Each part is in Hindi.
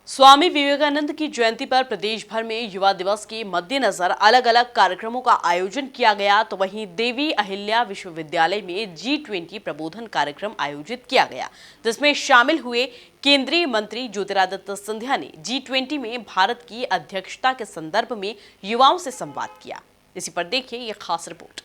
स्वामी विवेकानंद की जयंती पर प्रदेश भर में युवा दिवस के मद्देनजर अलग अलग कार्यक्रमों का आयोजन किया गया, तो वहीं देवी अहिल्या विश्वविद्यालय में G20 प्रबोधन कार्यक्रम आयोजित किया गया, जिसमें शामिल हुए केंद्रीय मंत्री ज्योतिरादित्य सिंधिया ने G20 में भारत की अध्यक्षता के संदर्भ में युवाओं से संवाद किया। इसी पर देखिए ये खास रिपोर्ट।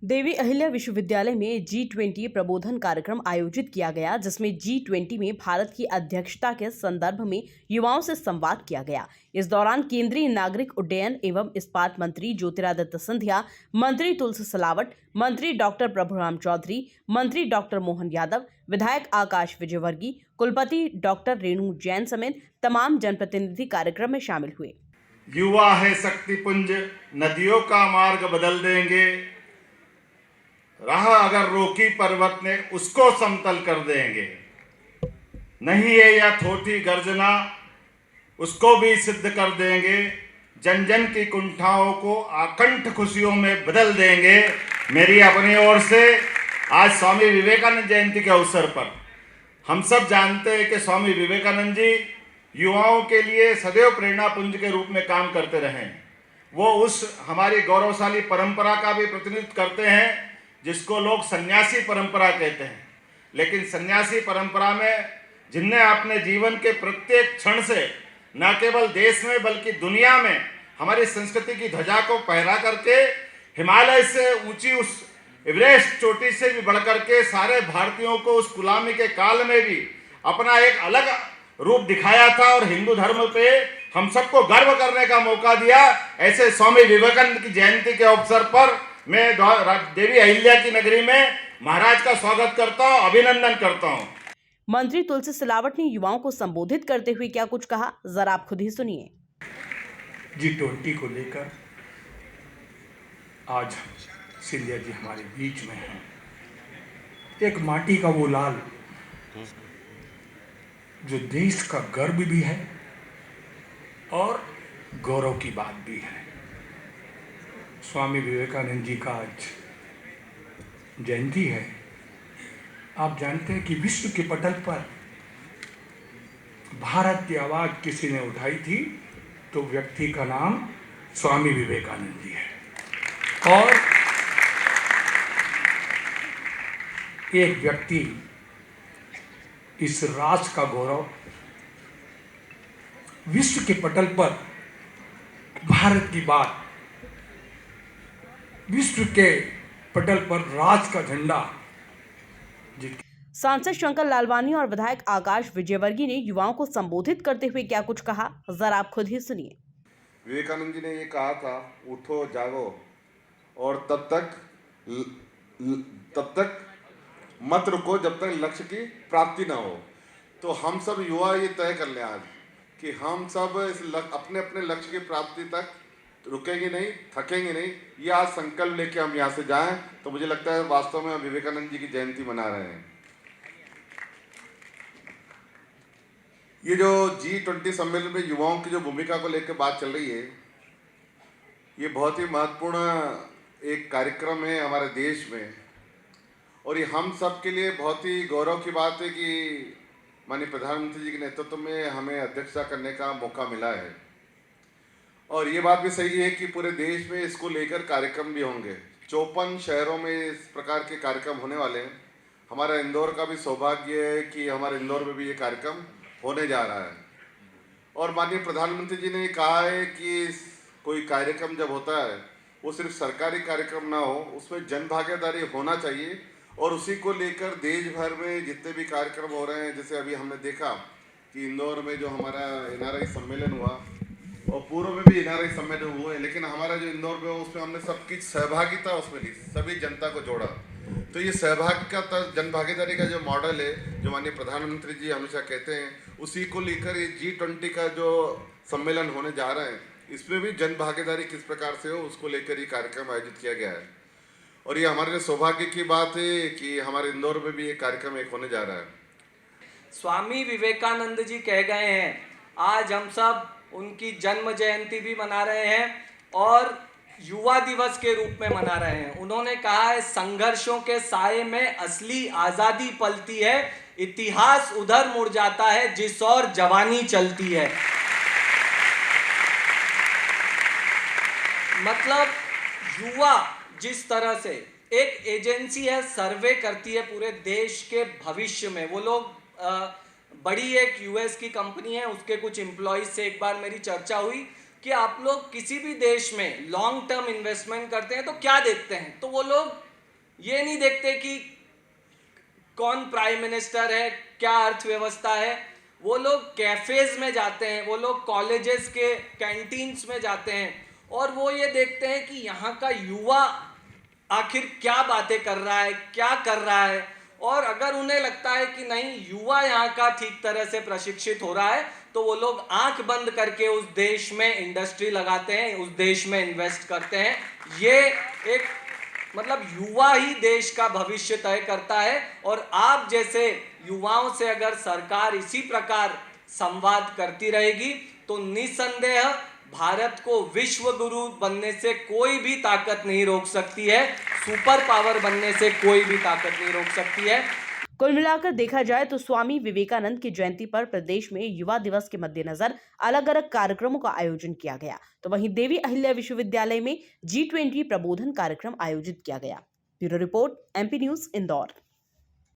देवी अहिल्या विश्वविद्यालय में G20 प्रबोधन कार्यक्रम आयोजित किया गया, जिसमें G20 में भारत की अध्यक्षता के संदर्भ में युवाओं से संवाद किया गया। इस दौरान केंद्रीय नागरिक उड्डयन एवं इस्पात मंत्री ज्योतिरादित्य सिंधिया, मंत्री तुलसी सिलावट, मंत्री डॉक्टर प्रभुराम चौधरी, मंत्री डॉक्टर मोहन यादव, विधायक आकाश विजयवर्गीय, कुलपति डॉक्टर रेणु जैन समेत तमाम जनप्रतिनिधि कार्यक्रम में शामिल हुए। युवा है शक्तिपुंज, नदियों का मार्ग बदल देंगे। राह अगर रोकी पर्वत ने, उसको समतल कर देंगे। नहीं है या थोटी गर्जना, उसको भी सिद्ध कर देंगे। जन जन की कुंठाओं को आकंठ खुशियों में बदल देंगे। मेरी अपनी ओर से आज स्वामी विवेकानंद जयंती के अवसर पर हम सब जानते हैं कि स्वामी विवेकानंद जी युवाओं के लिए सदैव प्रेरणा पुंज के रूप में काम करते रहे। वो उस हमारी गौरवशाली परंपरा का भी प्रतिनिधित्व करते हैं जिसको लोग सन्यासी परंपरा कहते हैं। लेकिन सन्यासी परंपरा में जिनने अपने जीवन के प्रत्येक क्षण से न केवल देश में बल्कि दुनिया में हमारी संस्कृति की ध्वजा को फहरा करके हिमालय से ऊंची उस एवरेस्ट चोटी से भी बढ़कर के सारे भारतीयों को उस गुलामी के काल में भी अपना एक अलग रूप दिखाया था और हिंदू धर्म पे हम सबको गर्व करने का मौका दिया। ऐसे स्वामी विवेकानंद की जयंती के अवसर पर मैं देवी अहिल्या की नगरी में महाराज का स्वागत करता हूँ, अभिनंदन करता हूँ। मंत्री तुलसी सिलावट ने युवाओं को संबोधित करते हुए क्या कुछ कहा, जरा आप खुद ही सुनिए। G20 को लेकर आज सिंधिया जी हमारे बीच में हैं। एक माटी का वो लाल जो देश का गर्व भी है और गौरव की बात भी है। स्वामी विवेकानंद जी का आज जयंती है। आप जानते हैं कि विश्व के पटल पर भारत की आवाज किसी ने उठाई थी तो व्यक्ति का नाम स्वामी विवेकानंद जी है। और एक व्यक्ति इस राष्ट्र का गौरव विश्व के पटल पर भारत की बात, विश्व के पटल पर राज का झंडा। सांसद शंकर लालवानी और विधायक आकाश विजयवर्गीय ने युवाओं को संबोधित करते हुए क्या कुछ कहा, जरा आप खुद ही सुनिए। विवेकानंद जी ने ये कहा था, उठो जागो और तब तक मत रुको जब तक लक्ष्य की प्राप्ति ना हो। तो हम सब युवा ये तय कर लें आज कि हम सब अपने अपने लक्ष्य की प्राप्ति तक रुकेंगे नहीं, थकेंगे नहीं। ये आज संकल्प लेके हम यहाँ से जाएं तो मुझे लगता है वास्तव में हम विवेकानंद जी की जयंती मना रहे हैं। ये जो G20 सम्मेलन में युवाओं की जो भूमिका को लेकर बात चल रही है, ये बहुत ही महत्वपूर्ण एक कार्यक्रम है हमारे देश में। और ये हम सब के लिए बहुत ही गौरव की बात है कि माननीय प्रधानमंत्री जी के नेतृत्व में हमें अध्यक्षता करने का मौका मिला है। और ये बात भी सही है कि पूरे देश में इसको लेकर कार्यक्रम भी होंगे। 54 शहरों में इस प्रकार के कार्यक्रम होने वाले हैं। हमारा इंदौर का भी सौभाग्य है कि हमारे इंदौर में भी ये कार्यक्रम होने जा रहा है। और माननीय प्रधानमंत्री जी ने कहा है कि कोई कार्यक्रम जब होता है वो सिर्फ सरकारी कार्यक्रम ना हो, उसमें जन भागीदारी होना चाहिए। और उसी को लेकर देश भर में जितने भी कार्यक्रम हो रहे हैं, जैसे अभी हमने देखा कि इंदौर में जो हमारा NRI सम्मेलन हुआ और पूर्व में भी NRI सम्मेलन हुए, लेकिन हमारा जो इंदौर में उसमें हमने सबकी सहभागिता उसमें ली, सभी जनता को जोड़ा। तो ये सहभागिता जन भागीदारी का जो मॉडल है, जो माननीय प्रधानमंत्री जी हमेशा कहते हैं, उसी को लेकर ये G20 का जो सम्मेलन होने जा रहा है, इसमें भी जन भागीदारी किस प्रकार से हो उसको लेकर ये कार्यक्रम आयोजित किया गया है। और ये हमारे लिए सौभाग्य की बात है कि हमारे इंदौर में भी ये कार्यक्रम एक होने जा रहा है। स्वामी विवेकानंद जी कह गए हैं, आज हम सब उनकी जन्म जयंती भी मना रहे हैं और युवा दिवस के रूप में मना रहे हैं। उन्होंने कहा है, संघर्षों के साये में असली आज़ादी पलती है, इतिहास उधर मुड़ जाता है जिस ओर जवानी चलती है। मतलब युवा जिस तरह से एक एजेंसी है, सर्वे करती है पूरे देश के भविष्य में। वो लोग बड़ी एक यूएस की कंपनी है, उसके कुछ एम्प्लॉइज से एक बार मेरी चर्चा हुई कि आप लोग किसी भी देश में लॉन्ग टर्म इन्वेस्टमेंट करते हैं तो क्या देखते हैं, तो वो लोग ये नहीं देखते कि कौन प्राइम मिनिस्टर है, क्या अर्थव्यवस्था है। वो लोग कैफेज में जाते हैं, वो लोग कॉलेजेस के कैंटीन्स में जाते हैं और वो ये देखते हैं कि यहाँ का युवा आखिर क्या बातें कर रहा है, क्या कर रहा है। और अगर उन्हें लगता है कि नहीं, युवा यहाँ का ठीक तरह से प्रशिक्षित हो रहा है, तो वो लोग आंख बंद करके उस देश में इंडस्ट्री लगाते हैं, उस देश में इन्वेस्ट करते हैं। ये एक मतलब युवा ही देश का भविष्य तय करता है। और आप जैसे युवाओं से अगर सरकार इसी प्रकार संवाद करती रहेगी तो निसंदेह भारत को विश्व गुरु बनने से कोई भी ताकत नहीं रोक सकती है, सुपर पावर बनने से कोई भी ताकत नहीं रोक सकती है। कुल मिलाकर देखा जाए तो स्वामी विवेकानंद की जयंती पर प्रदेश में युवा दिवस के मद्देनजर अलग अलग कार्यक्रमों का आयोजन किया गया, तो वहीं देवी अहिल्या विश्वविद्यालय में G20 प्रबोधन कार्यक्रम आयोजित किया गया। Bureau report, MP news, Indore.